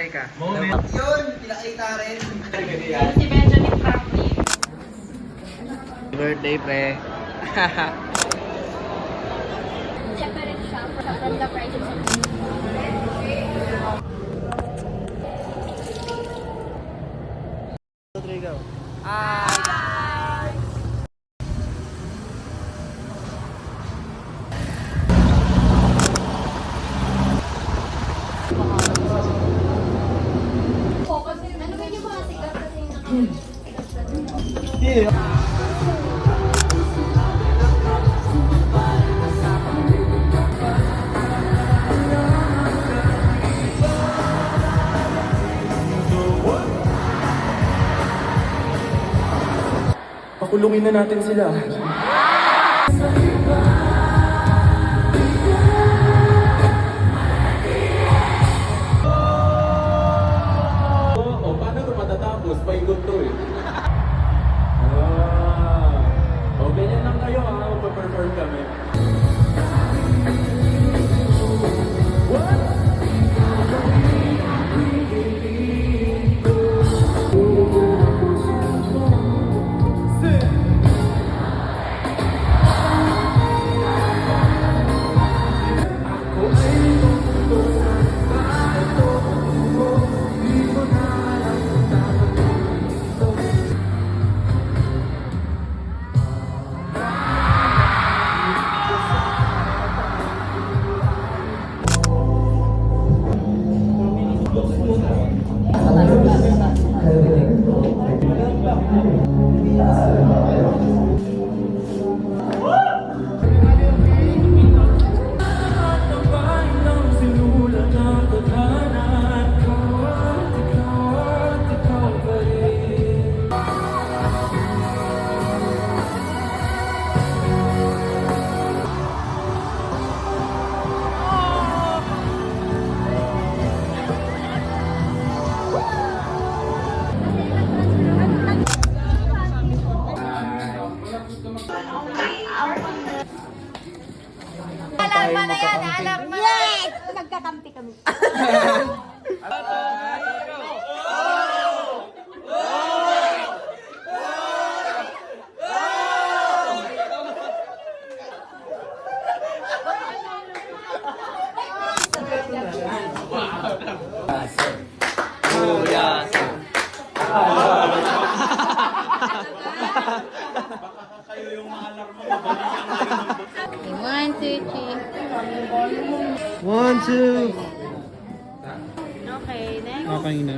Try ka. Yun, pinakita rin. Si Benjamin Franklin. Birthday, pre. Siya pa rin siya from the prices of Rodrigo. ano ba yung mga sikat kasi Pakulungin na natin sila. Paano ito matatapos? Paikot to eh. Ganyan lang kayo ha, magpa-perform kami. alam mo na yan, alam mo na. Yes! Magkakampi kami. One, two, three. 1, 2. Okay, next. Okay na.